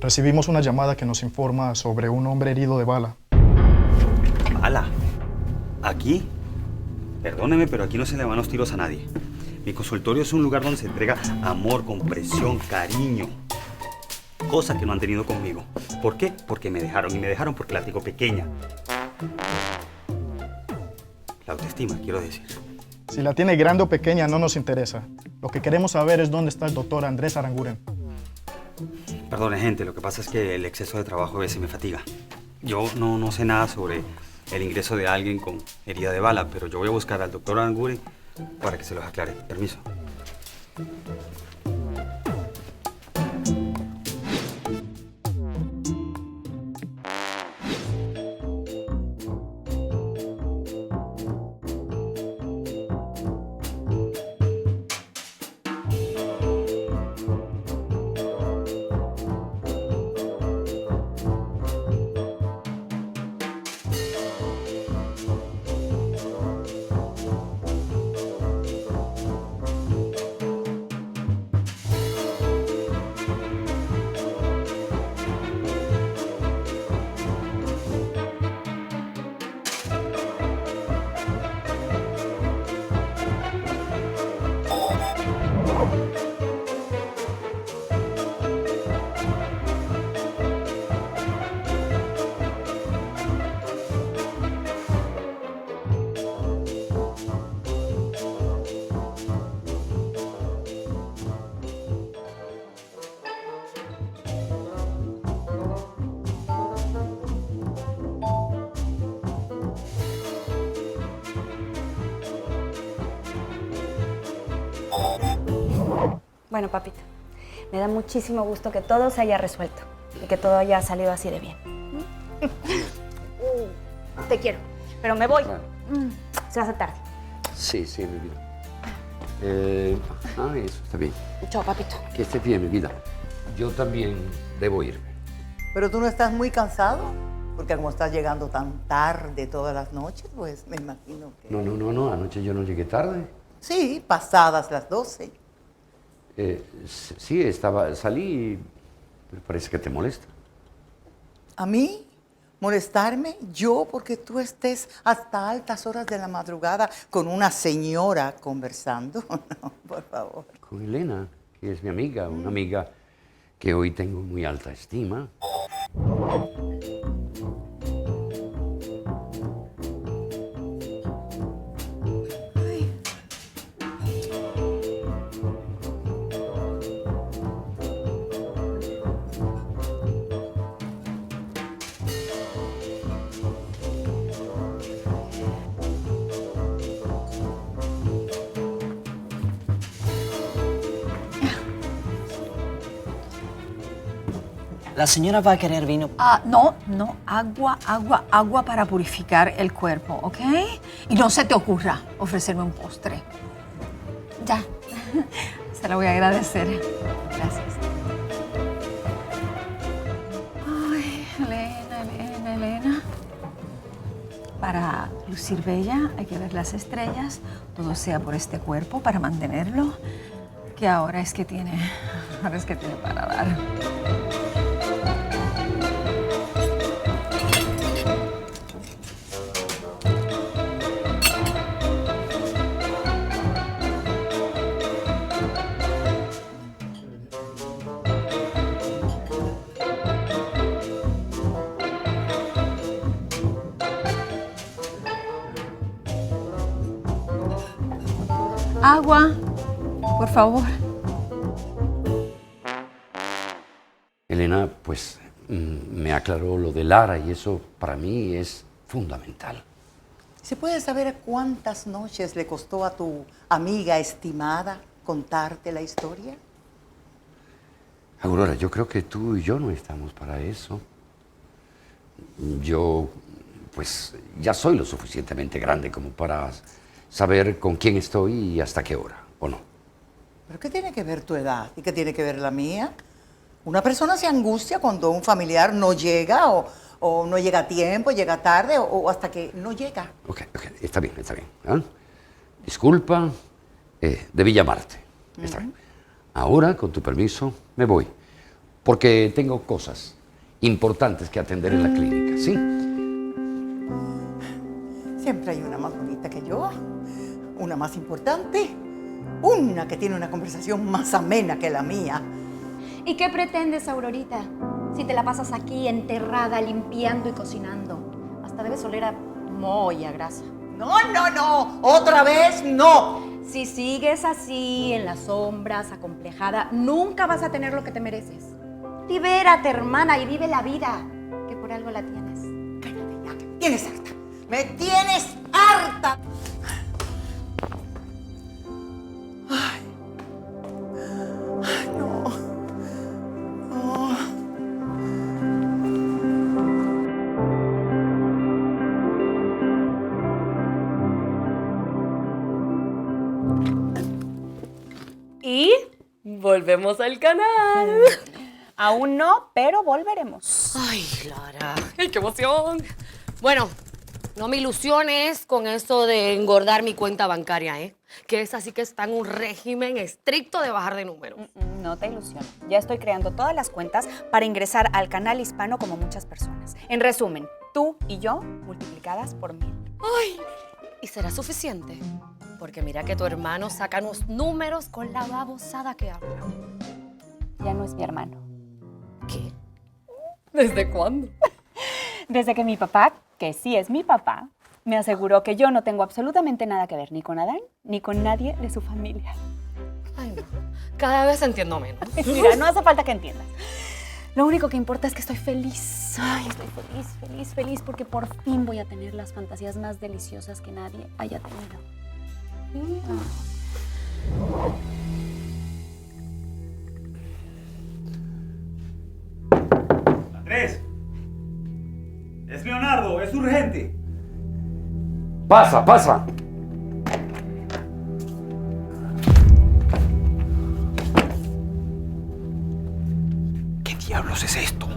Recibimos una llamada que nos informa sobre un hombre herido de bala. ¿Bala? ¿Aquí? Perdóneme, pero aquí no se le van los tiros a nadie. Mi consultorio es un lugar donde se entrega amor, comprensión, cariño. Cosa que no han tenido conmigo. ¿Por qué? Porque me dejaron. Y me dejaron porque la tengo pequeña. La autoestima, quiero decir. Si la tiene grande o pequeña no nos interesa. Lo que queremos saber es dónde está el doctor Andrés Aranguren. Perdone, gente, lo que pasa es que el exceso de trabajo a veces me fatiga. Yo no sé nada sobre el ingreso de alguien con herida de bala, pero yo voy a buscar al doctor Aranguren para que se los aclare. Permiso. Bueno, papito, me da muchísimo gusto que todo se haya resuelto y que todo haya salido así de bien. Te quiero, pero me voy. Se hace tarde. Sí, mi vida. Eso está bien. Chao, papito. Que estés bien, mi vida. Yo también debo irme. Pero tú no estás muy cansado, porque como estás llegando tan tarde todas las noches, pues me imagino que... No, anoche yo no llegué tarde. Sí, pasadas las 12. Sí, salí, pero parece que te molesta. ¿A mí? ¿Molestarme? ¿Yo? Porque tú estés hasta altas horas de la madrugada con una señora conversando. No, por favor. Con Elena, que es mi amiga, una amiga que hoy tengo muy alta estima. La señora va a querer vino. No, agua para purificar el cuerpo, ¿ok? Y no se te ocurra ofrecerme un postre. Ya, se lo voy a agradecer. Gracias. Ay, Elena. Para lucir bella hay que ver las estrellas, todo sea por este cuerpo, para mantenerlo, que ahora es que tiene para dar. Agua, por favor. Elena, pues, me aclaró lo de Lara y eso para mí es fundamental. ¿Se puede saber cuántas noches le costó a tu amiga estimada contarte la historia? Aurora, yo creo que tú y yo no estamos para eso. Yo, pues, ya soy lo suficientemente grande como para saber con quién estoy y hasta qué hora, ¿o no? ¿Pero qué tiene que ver tu edad y qué tiene que ver la mía? Una persona se angustia cuando un familiar no llega o no llega a tiempo, llega tarde o hasta que no llega. Ok, está bien. ¿Ah? Disculpa, debí llamarte. Está bien. Ahora, con tu permiso, me voy. porque tengo cosas importantes que atender en la clínica, ¿sí? Siempre hay una más bonita que yo, una más importante, una que tiene una conversación más amena que la mía. ¿Y qué pretendes, Aurorita? Si te la pasas aquí enterrada, limpiando y cocinando. Hasta debes oler a moho y a grasa. No, no, no, otra vez no. Si sigues así, en las sombras, acomplejada, nunca vas a tener lo que te mereces. Libérate, hermana, y vive la vida, que por algo la tienes. Cállate ya, que me tienes harta. ¡Me tienes harta! Ay. Ay, no. No. Y volvemos al canal. Aún no, pero volveremos. Ay, Lara, ay, qué emoción. Bueno, no me ilusiones con eso de engordar mi cuenta bancaria, ¿eh? Que esa sí que está en un régimen estricto de bajar de números. No te ilusiones. Ya estoy creando todas las cuentas para ingresar al canal hispano como muchas personas. En resumen, tú y yo multiplicadas por 1000. Ay, ¿y será suficiente? Porque mira que tu hermano saca unos números con la babosada que habla. Ya no es mi hermano. ¿Qué? ¿Desde cuándo? Desde que mi papá, que sí es mi papá, me aseguró que yo no tengo absolutamente nada que ver ni con Adán ni con nadie de su familia. Ay, no. Cada vez entiendo menos. Mira, no hace falta que entiendas. Lo único que importa es que estoy feliz. Ay, estoy feliz, feliz, feliz porque por fin voy a tener las fantasías más deliciosas que nadie haya tenido. Andrés, es Leonardo, es urgente. Pasa, pasa. ¿Qué diablos es esto?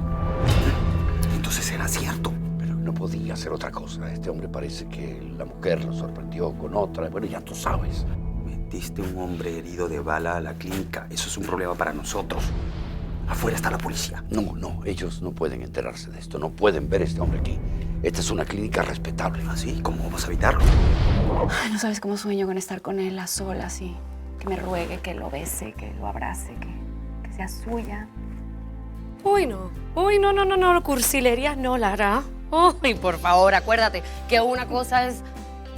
Entonces era cierto. Pero no podía ser otra cosa. Este hombre parece que la mujer lo sorprendió con otra. Bueno, ya tú sabes. Metiste un hombre herido de bala a la clínica. Eso es un problema para nosotros. Afuera está la policía. No, ellos no pueden enterarse de esto. No pueden ver a este hombre aquí. Esta es una clínica respetable. ¿Ah, sí? ¿Cómo vamos a evitarlo? Ay, no sabes cómo sueño con estar con él a solas y que me ruegue, que lo bese, que lo abrace, que sea suya. Uy, no, cursilería no, Lara. Uy, por favor, acuérdate que una cosa es...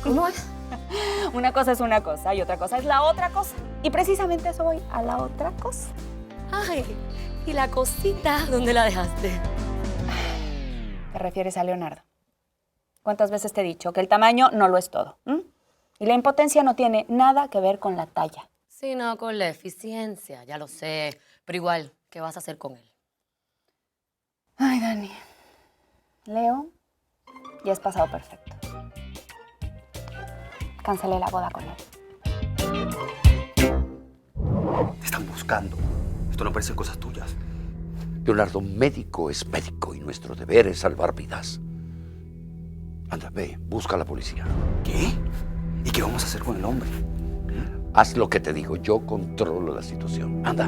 ¿Cómo es? Una cosa es una cosa y otra cosa es la otra cosa. Y precisamente eso voy, a la otra cosa. Ay, ¿y la cosita dónde la dejaste? ¿Te refieres a Leonardo? ¿Cuántas veces te he dicho que el tamaño no lo es todo? Y la impotencia no tiene nada que ver con la talla. Sino con la eficiencia, ya lo sé. Pero igual, ¿qué vas a hacer con él? Ay, Dani. Leo ya es pasado perfecto. Cancelé la boda con él. Te están buscando. Esto no parece cosas tuyas. Leonardo, médico es médico y nuestro deber es salvar vidas. Anda, ve, busca a la policía. ¿Qué? ¿Y qué vamos a hacer con el hombre? Haz lo que te digo, yo controlo la situación. Anda.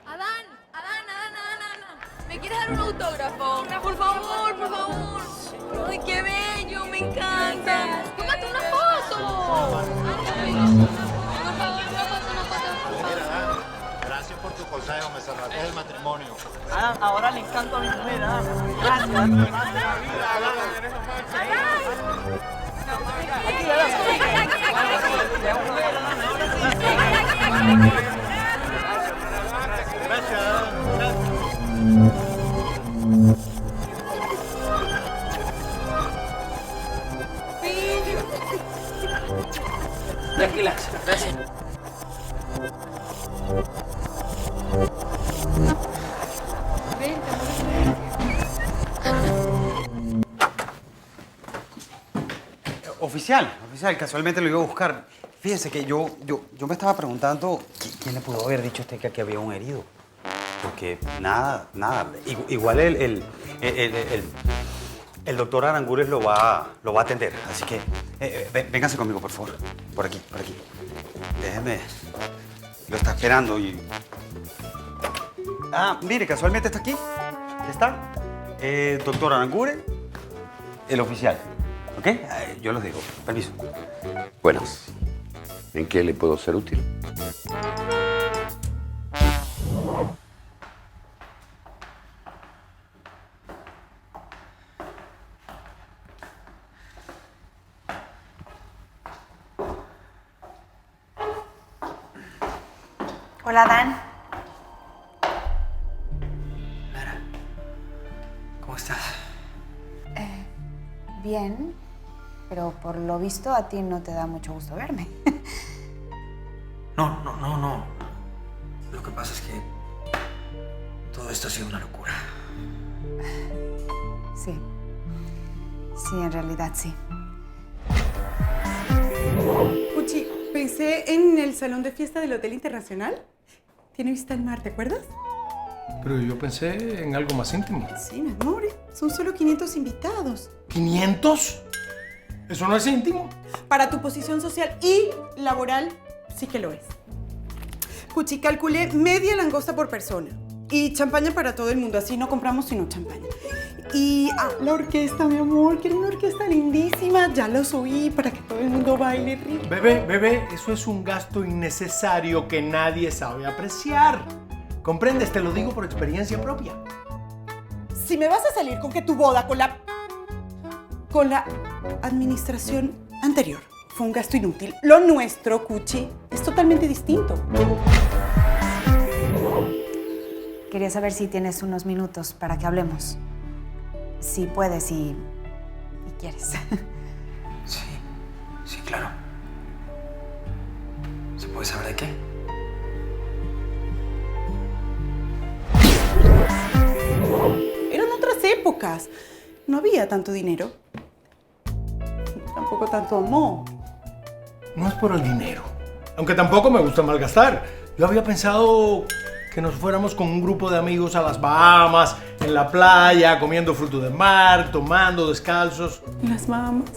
Adán. ¿Me quieres dar un autógrafo? Por favor. Ay, qué bello, me encanta. Tómate una foto. Gracias por tu consejo, me salvaste el matrimonio. Ahora le encanto a mi mujer. Gracias. Tranquila, gracias. Oficial, casualmente lo iba a buscar. Fíjese que yo me estaba preguntando quién le pudo haber dicho a usted que aquí había un herido. Porque nada. Igual el doctor Aranguren lo va a atender. Así que véngase conmigo, por favor. Por aquí. Déjeme. Lo está esperando y... Ah, mire, casualmente está aquí. ¿Está? Doctor Aranguren, el oficial. ¿Ok? Yo los digo. Permiso. Buenas. ¿En qué le puedo ser útil? Hola, Dan. ¿Cómo estás? Bien, pero por lo visto a ti no te da mucho gusto verme. No. Lo que pasa es que todo esto ha sido una locura. Sí, en realidad sí. Puchi, pensé en el salón de fiesta del Hotel Internacional. Tiene vista al mar, ¿te acuerdas? Pero yo pensé en algo más íntimo. Sí, mi amor, son solo 500 invitados. ¿500? ¿Eso no es íntimo? Para tu posición social y laboral, sí que lo es. Puchi, calculé media langosta por persona. Y champaña para todo el mundo, así no compramos sino champaña. Y la orquesta, mi amor, que era una orquesta lindísima. Ya los oí para que todo el mundo baile rico. Bebé, eso es un gasto innecesario que nadie sabe apreciar. ¿Comprendes? Te lo digo por experiencia propia. Si me vas a salir con que tu boda con la administración anterior fue un gasto inútil, lo nuestro, Cuchi, es totalmente distinto. Quería saber si tienes unos minutos para que hablemos. Si puedes y quieres. Sí, claro. ¿Se puede saber de qué? Eran otras épocas. No había tanto dinero. Tampoco tanto amor. No es por el dinero. Aunque tampoco me gusta malgastar. Yo había pensado que nos fuéramos con un grupo de amigos a las Bahamas, en la playa, comiendo fruto del mar, tomando descalzos. Las Bahamas.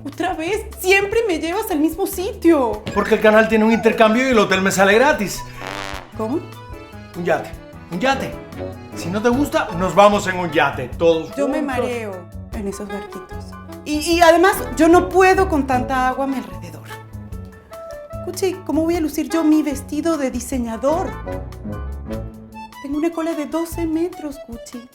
Otra vez, siempre me llevas al mismo sitio. Porque el canal tiene un intercambio y el hotel me sale gratis. ¿Cómo? Un yate. Si no te gusta, nos vamos en un yate, todos Yo juntos. me mareo en esos barquitos. Y además, yo no puedo con tanta agua a mi alrededor. Cuchi, ¿cómo voy a lucir yo mi vestido de diseñador? Tengo una cola de 12 metros, Cuchi.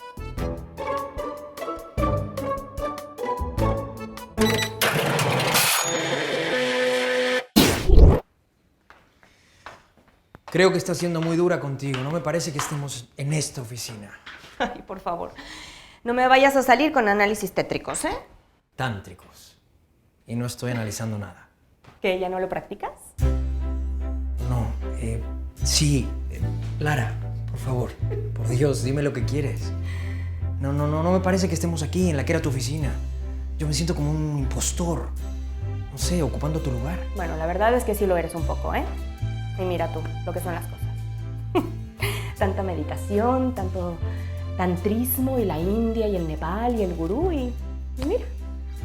Creo que está siendo muy dura contigo. No me parece que estemos en esta oficina. Ay, por favor. No me vayas a salir con análisis tétricos, ¿eh? Tántricos. Y no estoy analizando nada. ¿Que ya no lo practicas? No, sí. Lara, por favor. Por Dios, dime lo que quieres. No me parece que estemos aquí, en la que era tu oficina. Yo me siento como un impostor. No sé, ocupando tu lugar. Bueno, la verdad es que sí lo eres un poco, ¿eh? Y mira tú, lo que son las cosas. Tanta meditación, tanto tantrismo y la India y el Nepal y el gurú y mira,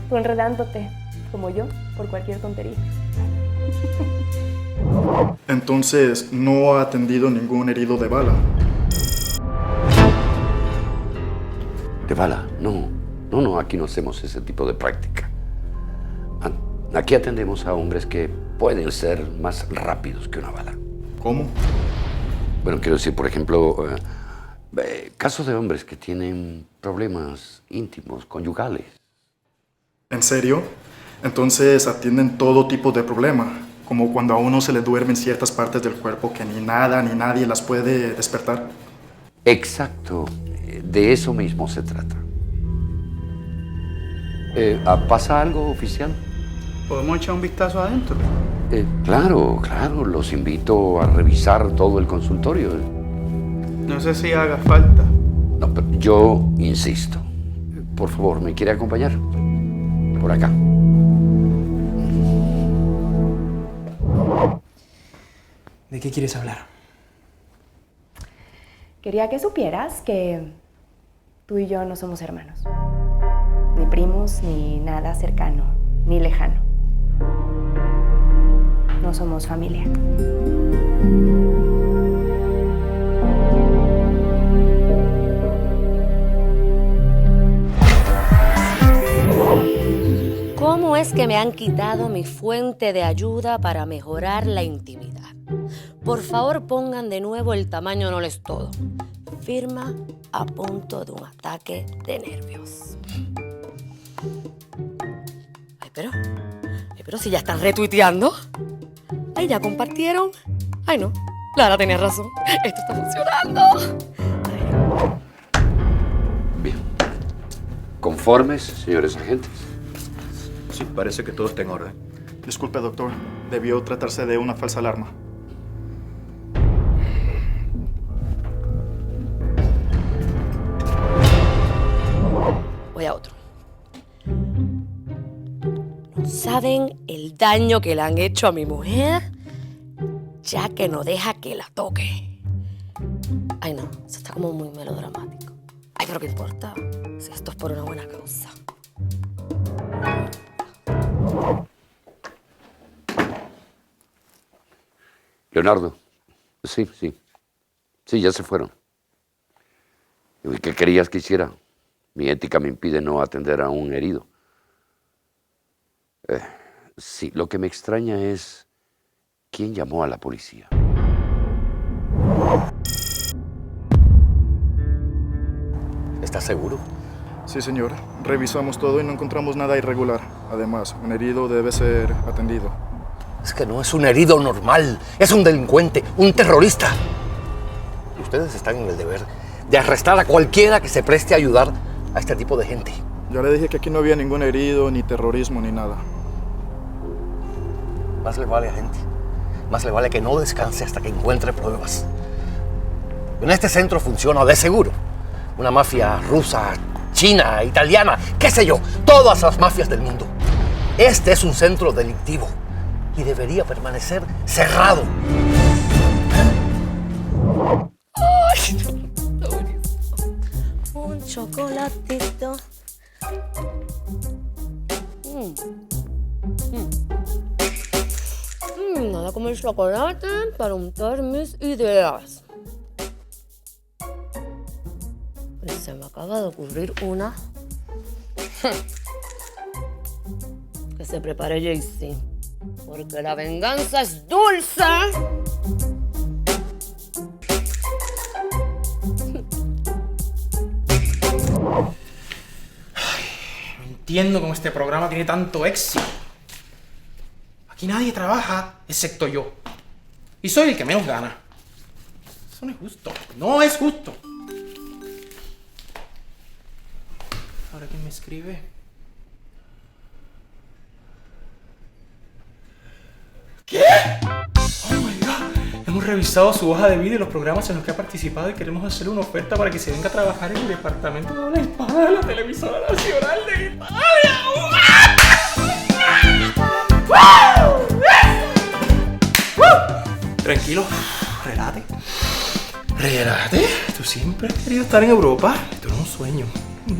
tú enredándote, como yo, por cualquier tontería. Entonces, no ha atendido ningún herido de bala. ¿De bala? No, aquí no hacemos ese tipo de práctica. Aquí atendemos a hombres que pueden ser más rápidos que una bala. ¿Cómo? Bueno, quiero decir, por ejemplo, casos de hombres que tienen problemas íntimos, conyugales. ¿En serio? Entonces atienden todo tipo de problema, como cuando a uno se le duermen ciertas partes del cuerpo que ni nada ni nadie las puede despertar. Exacto, de eso mismo se trata. ¿Pasa algo, oficial? ¿Podemos echar un vistazo adentro? Claro, los invito a revisar todo el consultorio. No sé si haga falta. No, pero yo insisto. Por favor, ¿me quiere acompañar? Por acá. ¿De qué quieres hablar? Quería que supieras que tú y yo no somos hermanos. Ni primos, ni nada cercano, ni lejano. No somos familia. ¿Cómo es que me han quitado mi fuente de ayuda para mejorar la intimidad? Por favor, pongan de nuevo el tamaño no lo es todo. Firma a punto de un ataque de nervios. Ay, pero si ya están retuiteando. Ay, ya compartieron. Ay, no, Lara tenía razón. Esto está funcionando. Bien. ¿Conformes, señores agentes? Sí, parece que todo está en orden. Disculpe, doctor. Debió tratarse de una falsa alarma. Voy a otro. ¿No saben el daño que le han hecho a mi mujer? Ya que no deja que la toque. Ay, no, eso está como muy melodramático. Ay, pero ¿qué importa? Si esto es por una buena causa. Leonardo. Sí, ya se fueron. ¿Y qué querías que hiciera? Mi ética me impide no atender a un herido. Sí, lo que me extraña es quién llamó a la policía. ¿Estás seguro? Sí, señor. Revisamos todo y no encontramos nada irregular. Además, un herido debe ser atendido. Es que no es un herido normal, es un delincuente, un terrorista. Ustedes están en el deber de arrestar a cualquiera que se preste a ayudar a este tipo de gente. Ya le dije que aquí no había ningún herido, ni terrorismo, ni nada. Más le vale, agente. Más le vale que no descanse hasta que encuentre pruebas. En este centro funciona de seguro una mafia rusa, china, italiana, qué sé yo, todas las mafias del mundo. Este es un centro delictivo y debería permanecer cerrado. Ay, está buenísimo. Un chocolatito. Nada como el chocolate para untar mis ideas. Pero se me acaba de ocurrir una. Que se prepare Jaycee. Porque la venganza es dulce. No entiendo cómo este programa tiene tanto éxito. Aquí nadie trabaja, excepto yo. Y soy el que menos gana. Eso no es justo. No es justo. ¿Ahora quién me escribe? ¿Qué? Oh my God. Hemos revisado su hoja de vida y los programas en los que ha participado y queremos hacerle una oferta para que se venga a trabajar en el departamento de habla hispana de la televisora nacional de Italia. Tranquilo, relájate. Relájate. Tú siempre has querido estar en Europa. Esto no es un sueño.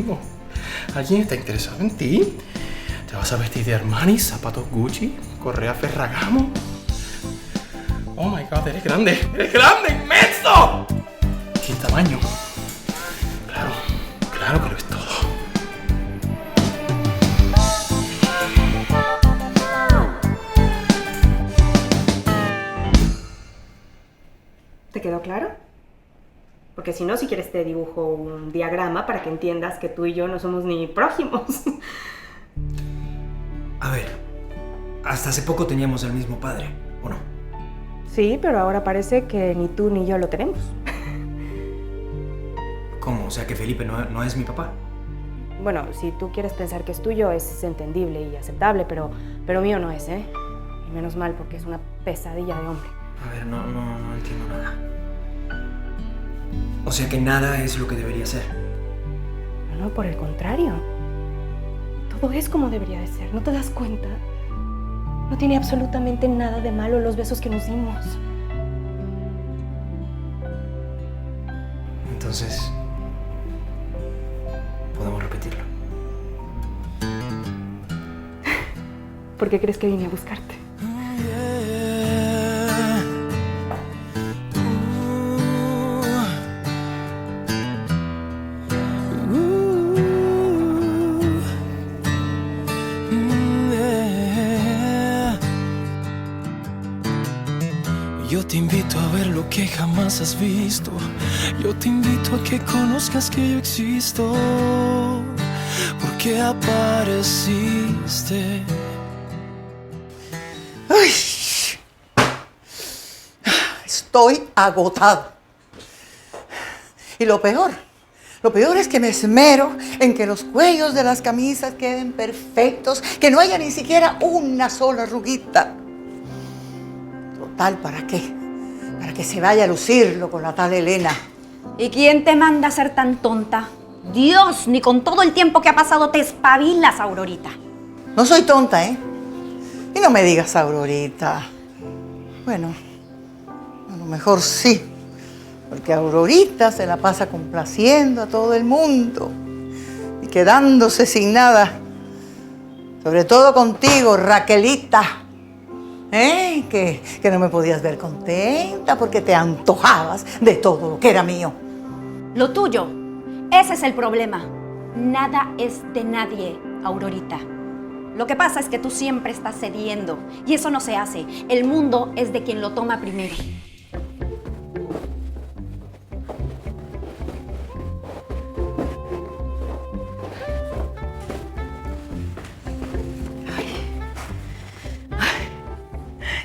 No. Alguien está interesado en ti. Te vas a vestir de Armani, zapatos Gucci, correa Ferragamo. Oh my God, eres grande. ¡Eres grande, inmenso! ¿Y el tamaño? Claro que lo es todo. ¿Te quedó claro? Porque si no, si quieres te dibujo un diagrama para que entiendas que tú y yo no somos ni prójimos. A ver, hasta hace poco teníamos el mismo padre, ¿o no? Sí, pero ahora parece que ni tú ni yo lo tenemos. ¿Cómo? O sea que Felipe no es mi papá. Bueno, si tú quieres pensar que es tuyo, es entendible y aceptable, pero mío no es, ¿eh? Y menos mal, porque es una pesadilla de hombre. A ver, no entiendo nada. O sea que nada es lo que debería ser. No, por el contrario. Todo es como debería de ser, ¿no te das cuenta? No tiene absolutamente nada de malo los besos que nos dimos. Entonces, podemos repetirlo. ¿Por qué crees que vine a buscarte? Yo te invito a ver lo que jamás has visto. Yo te invito a que conozcas que yo existo. Porque apareciste. Ay, estoy agotado. Y lo peor es que me esmero en que los cuellos de las camisas queden perfectos, que no haya ni siquiera una sola arruguita. Total, ¿para qué? Para que se vaya a lucirlo con la tal Elena. ¿Y quién te manda a ser tan tonta? Dios, ni con todo el tiempo que ha pasado te espabilas, Aurorita. No soy tonta, ¿eh? Y no me digas Aurorita. Bueno, a lo mejor sí. Porque Aurorita se la pasa complaciendo a todo el mundo y quedándose sin nada. Sobre todo contigo, Raquelita. Que no me podías ver contenta porque te antojabas de todo lo que era mío. Lo tuyo, ese es el problema. Nada es de nadie, Aurorita. Lo que pasa es que tú siempre estás cediendo y eso no se hace. El mundo es de quien lo toma primero.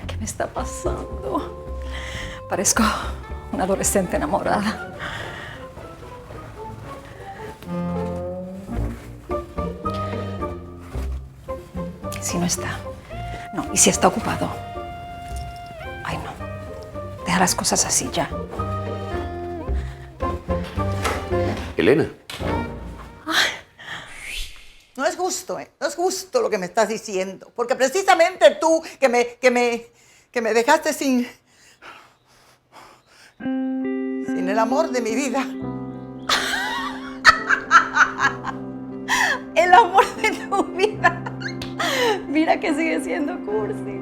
¿Qué me está pasando? Parezco una adolescente enamorada. Si no está. No, y si está ocupado. Ay, no. Deja las cosas así ya. Elena. No es justo, ¿eh? No es justo lo que me estás diciendo. Porque precisamente tú que me dejaste sin el amor de mi vida. El amor de tu vida. Mira que sigue siendo cursi.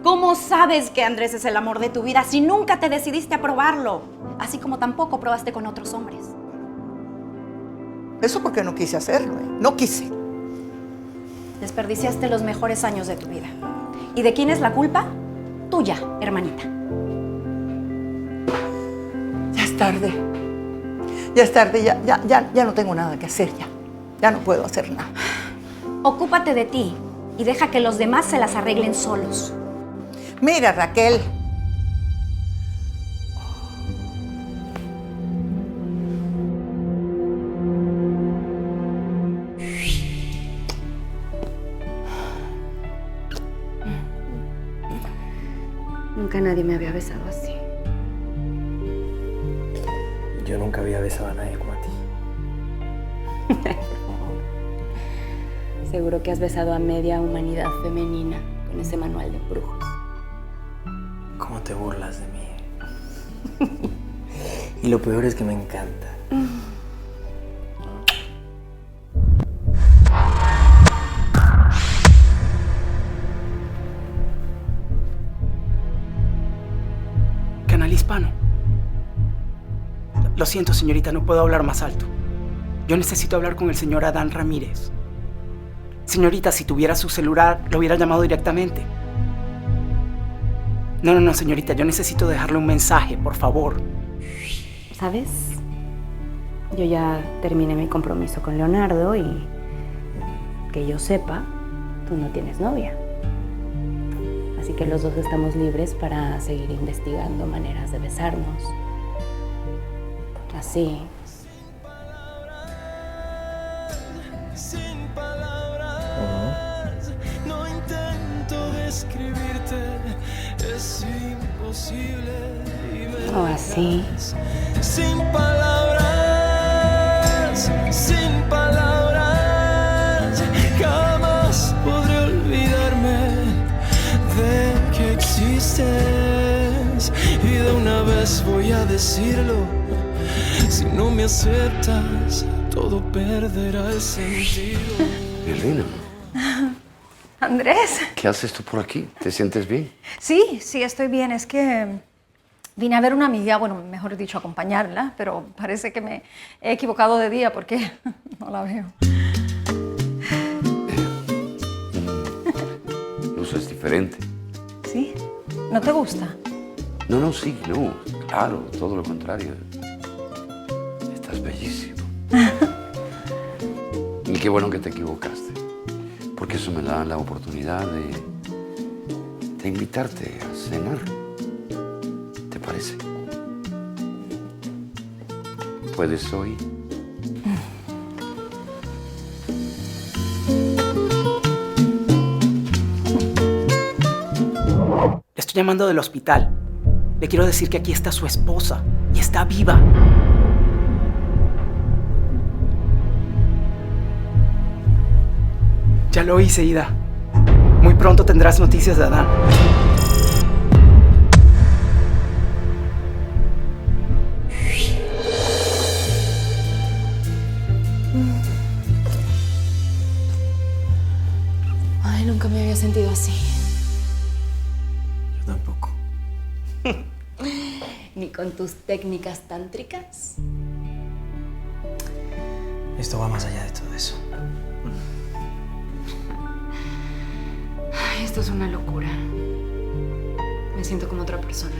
¿Cómo sabes que Andrés es el amor de tu vida si nunca te decidiste a probarlo? Así como tampoco probaste con otros hombres. Eso porque no quise hacerlo, ¿eh? No quise. Desperdiciaste los mejores años de tu vida. ¿Y de quién es la culpa? Tuya, hermanita. Ya es tarde. Ya es tarde, ya no tengo nada que hacer ya. Ya no puedo hacer nada. Ocúpate de ti y deja que los demás se las arreglen solos. Mira, Raquel. Nunca nadie me había besado así. Yo nunca había besado a nadie como a ti. Seguro que has besado a media humanidad femenina con ese manual de embrujos. ¿Cómo te burlas de mí? Y lo peor es que me encanta. Canal Hispano. Lo siento, señorita, no puedo hablar más alto. Yo necesito hablar con el señor Adán Ramírez. Señorita, si tuviera su celular, lo hubiera llamado directamente. No, señorita, yo necesito dejarle un mensaje, por favor. ¿Sabes? Yo ya terminé mi compromiso con Leonardo y que yo sepa, tú no tienes novia. Así que los dos estamos libres para seguir investigando maneras de besarnos. Así. Sin palabras, no intento describirte, es imposible. O así. Sin palabras, jamás podré olvidarme de que existes. Y de una vez voy a decirlo, Si no me aceptas, todo perderá el sentido. Elena, Andrés. ¿qué haces tú por aquí? ¿Te sientes bien? Sí, estoy bien. Es que vine a ver una amiga, bueno, mejor dicho, acompañarla, pero parece que me he equivocado de día porque no la veo. Eso es diferente. ¿Sí? ¿No te gusta? No, sí, no. Claro, todo lo contrario. Estás bellísimo. Y qué bueno que te equivocaste. Porque eso me da la oportunidad de invitarte a cenar. ¿Te parece? ¿Puedes hoy? Le estoy llamando del hospital. Le quiero decir que aquí está su esposa y está viva. Ya lo hice, Ida. Muy pronto tendrás noticias de Adán. Ay, nunca me había sentido así. Yo tampoco. Ni con tus técnicas tántricas. Esto va más allá de todo eso. Ay, esto es una locura. Me siento como otra persona.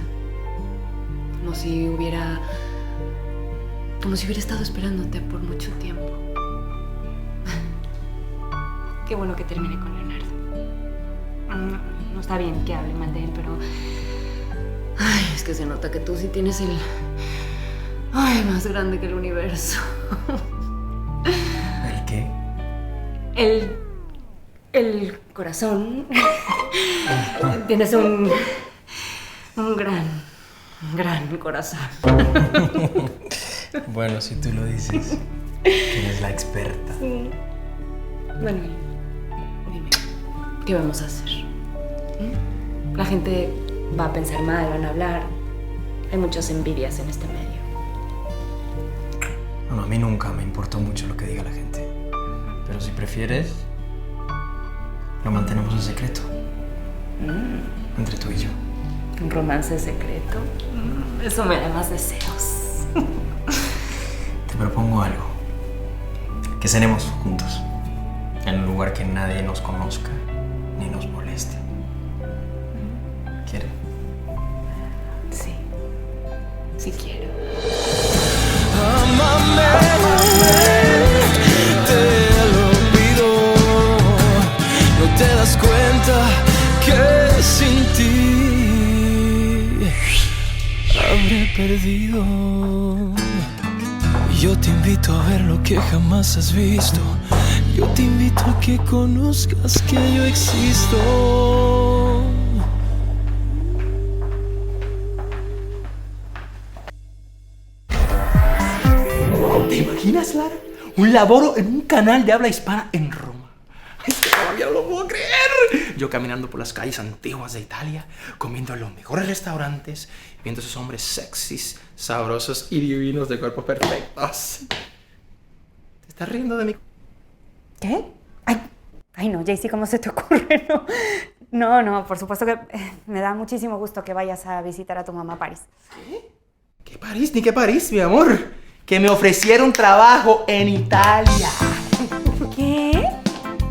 Como si hubiera estado esperándote por mucho tiempo. Qué bueno que termine con Leonardo. No está bien que hable mal de él, pero... Ay, es que se nota que tú sí tienes el... Ay, más grande que el universo. ¿El qué? El corazón. Tienes un gran corazón. Bueno, si tú lo dices. Eres la experta. Sí. Bueno, dime, ¿qué vamos a hacer? La gente va a pensar mal, van a hablar. Hay muchas envidias en este medio. Bueno, a mí nunca me importó mucho lo que diga la gente. Pero si prefieres, lo mantenemos en secreto. Entre tú y yo. Un romance secreto. Eso me da más deseos. Te propongo algo. Que cenemos juntos. En un lugar que nadie nos conozca ni nos moleste. ¿Quieres? Sí. Sí quiero. Amame, te lo pido. No te das cuenta que sin ti habré perdido. Yo te invito a ver lo que jamás has visto. Yo te invito a que conozcas que yo existo. ¿Te imaginas, Lara? Un laboro en un canal de habla hispana en Roma. Es que todavía no lo puedo creer. Yo caminando por las calles antiguas de Italia, comiendo en los mejores restaurantes, viendo esos hombres sexys, sabrosos y divinos de cuerpos perfectos. ¿Te estás riendo de mí? ¿Qué? Ay, no, Jaycee, ¿cómo se te ocurre? No, por supuesto que me da muchísimo gusto que vayas a visitar a tu mamá a París. ¿Qué París? Ni qué París, mi amor. Que me ofrecieron trabajo en Italia. ¿Qué?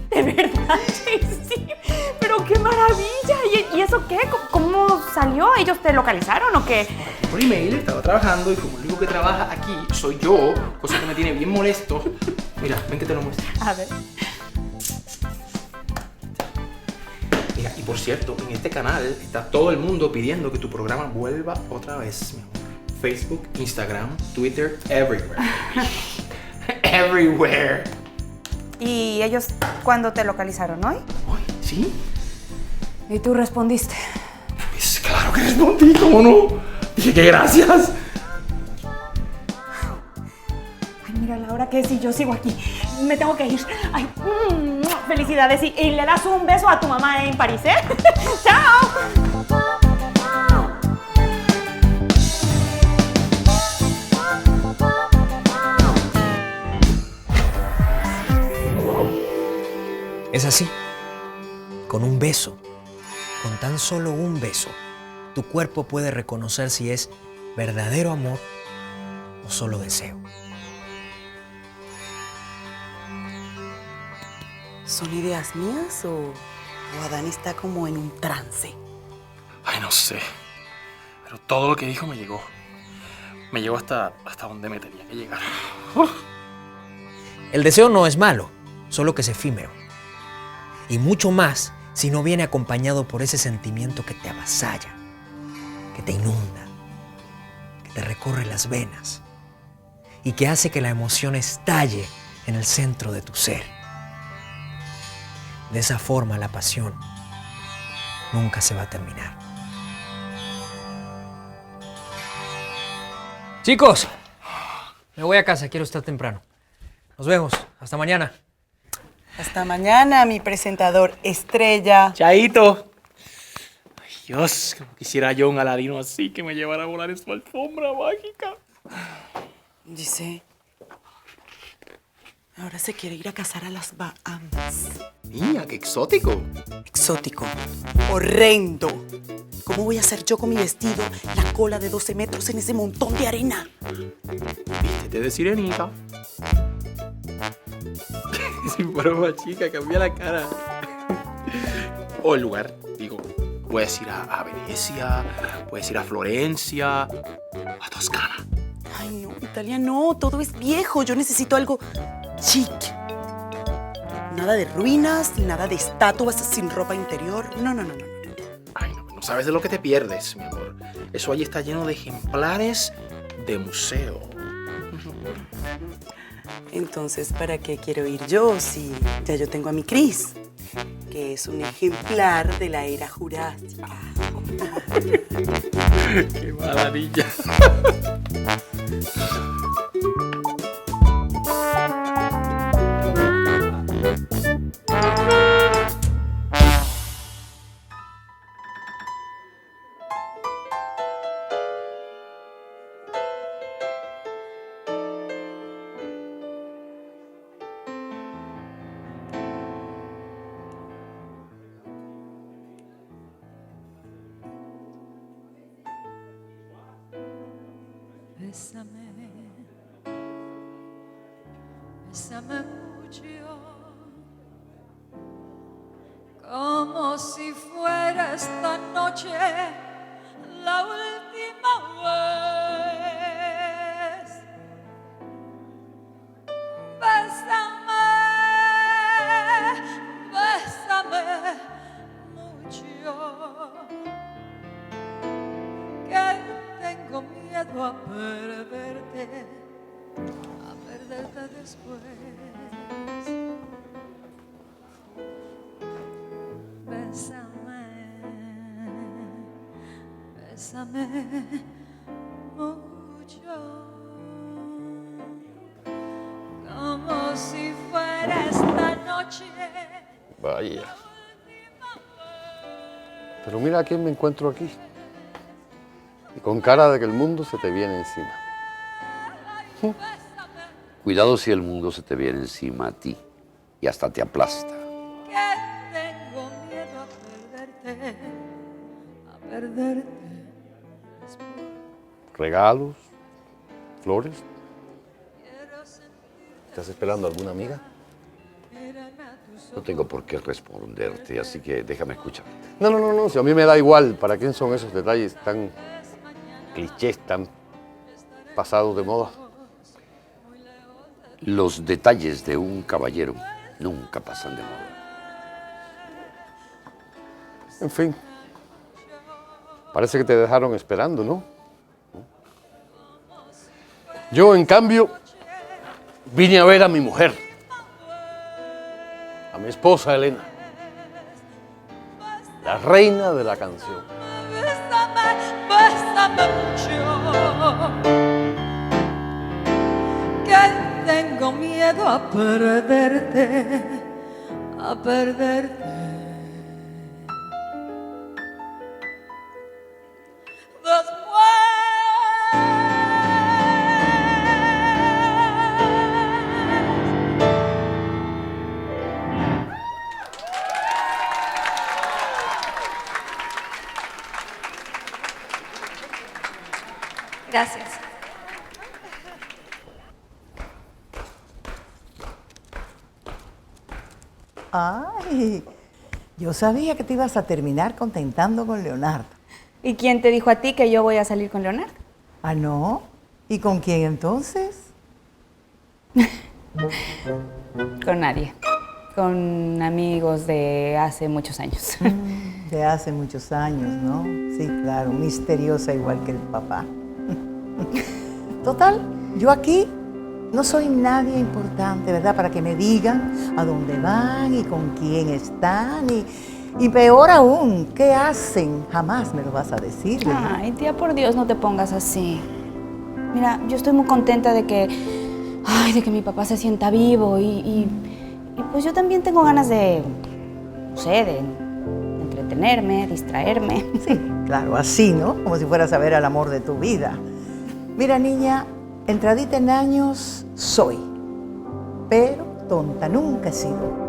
¿De verdad, Jaycee? ¡Pero qué maravilla! ¿Y eso qué? ¿Cómo salió? ¿Ellos te localizaron o qué? Por email estaba trabajando y como el único que trabaja aquí soy yo, cosa que me tiene bien molesto. Mira, ven que te lo muestro. A ver. Mira, y por cierto, en este canal está todo el mundo pidiendo que tu programa vuelva otra vez, mi amor. Facebook, Instagram, Twitter, everywhere. Everywhere. ¿Y ellos cuándo te localizaron? ¿Hoy? ¿Hoy? ¿Sí? ¿Y tú respondiste? Pues claro que respondí, ¿cómo no? Dije que gracias. Ay, mira, Laura, que si yo sigo aquí, me tengo que ir. Ay, felicidades. Y le das un beso a tu mamá en París, ¿eh? ¡Chao! Es así. Con un beso, con tan solo un beso, tu cuerpo puede reconocer si es verdadero amor o solo deseo. ¿Son ideas mías o Adán está como en un trance? Ay, no sé. Pero todo lo que dijo me llegó. Me llegó hasta donde me tenía que llegar. El deseo no es malo, solo que es efímero. Y mucho más si no viene acompañado por ese sentimiento que te avasalla, que te inunda, que te recorre las venas y que hace que la emoción estalle en el centro de tu ser. De esa forma la pasión nunca se va a terminar. Chicos, me voy a casa, quiero estar temprano. Nos vemos, hasta mañana. Hasta mañana, mi presentador estrella. Chaito. Ay, Dios, como quisiera yo un Aladino así que me llevara a volar en su alfombra mágica. Dice, ahora se quiere ir a cazar a las Bahamas. Niña, qué exótico. Exótico. Horrendo. ¿Cómo voy a hacer yo con mi vestido la cola de 12 metros en ese montón de arena? Vístete de sirenita. Sin broma, chica, cambia la cara. O el lugar, digo, puedes ir a Venecia, puedes ir a Florencia, a Toscana. Ay, no, Italia no, todo es viejo. Yo necesito algo chic. Nada de ruinas, nada de estatuas sin ropa interior. No. Ay, no sabes de lo que te pierdes, mi amor. Eso allí está lleno de ejemplares de museo. Entonces, ¿para qué quiero ir yo si ya yo tengo a mi Cris, que es un ejemplar de la era jurásica? Qué mala niña. Bésame, bésame mucho, como si fuera esta noche la última vez. Bésame, bésame mucho, que tengo miedo a perderte después. Bésame, bésame mucho, como si fuera esta noche. Vaya. Pero mira a quién me encuentro aquí. Y con cara de que el mundo se te viene encima. Cuidado si el mundo se te viene encima a ti y hasta te aplasta. Que tengo miedo a perderte después. Regalos, flores. ¿Estás esperando a alguna amiga? No tengo por qué responderte, así que déjame escuchar. No, si a mí me da igual. ¿Para quién son esos detalles tan clichés, tan pasados de moda? Los detalles de un caballero nunca pasan de moda. En fin, parece que te dejaron esperando, ¿no? Yo, en cambio, vine a ver a mi mujer, a mi esposa Elena, la reina de la canción. Bésame mucho, que tengo miedo a perderte después. Ay, yo sabía que te ibas a terminar contentando con Leonardo. ¿Y quién te dijo a ti que yo voy a salir con Leonardo? Ah, ¿no? ¿Y con quién entonces? Con nadie. Con amigos de hace muchos años. De hace muchos años, ¿no? Sí, claro, misteriosa igual que el papá. Total, yo aquí no soy nadie importante, ¿verdad? Para que me digan a dónde van y con quién están y peor aún, ¿qué hacen? Jamás me lo vas a decir, ¿verdad? Ay, tía, por Dios, no te pongas así. Mira, yo estoy muy contenta de que mi papá se sienta vivo y pues yo también tengo ganas de, no sé, de entretenerme, distraerme. Sí, claro, así, ¿no? Como si fueras a ver al amor de tu vida. Mira, niña, entradita en años soy, pero tonta nunca he sido.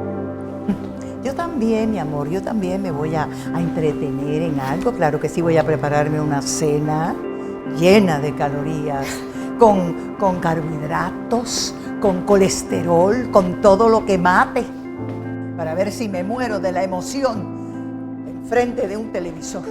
Yo también, mi amor, yo también me voy a entretener en algo. Claro que sí, voy a prepararme una cena llena de calorías, con carbohidratos, con colesterol, con todo lo que mate, para ver si me muero de la emoción enfrente de un televisor.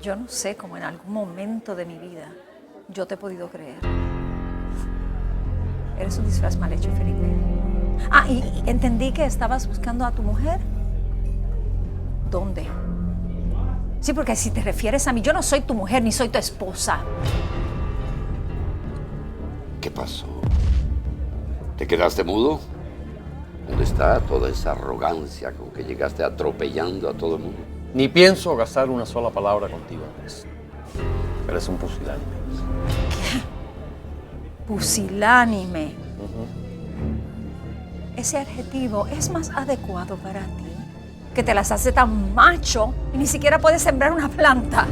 Yo no sé cómo en algún momento de mi vida yo te he podido creer. Eres un disfraz mal hecho, Felipe. Ah, y entendí que estabas buscando a tu mujer. ¿Dónde? Sí, porque si te refieres a mí, yo no soy tu mujer ni soy tu esposa. ¿Qué pasó? ¿Te quedaste mudo? ¿Dónde está toda esa arrogancia con que llegaste atropellando a todo el mundo? Ni pienso gastar una sola palabra contigo, Andrés. Eres un pusilánime. Pusilánime. Ese adjetivo es más adecuado para ti, que te las hace tan macho y ni siquiera puedes sembrar una planta.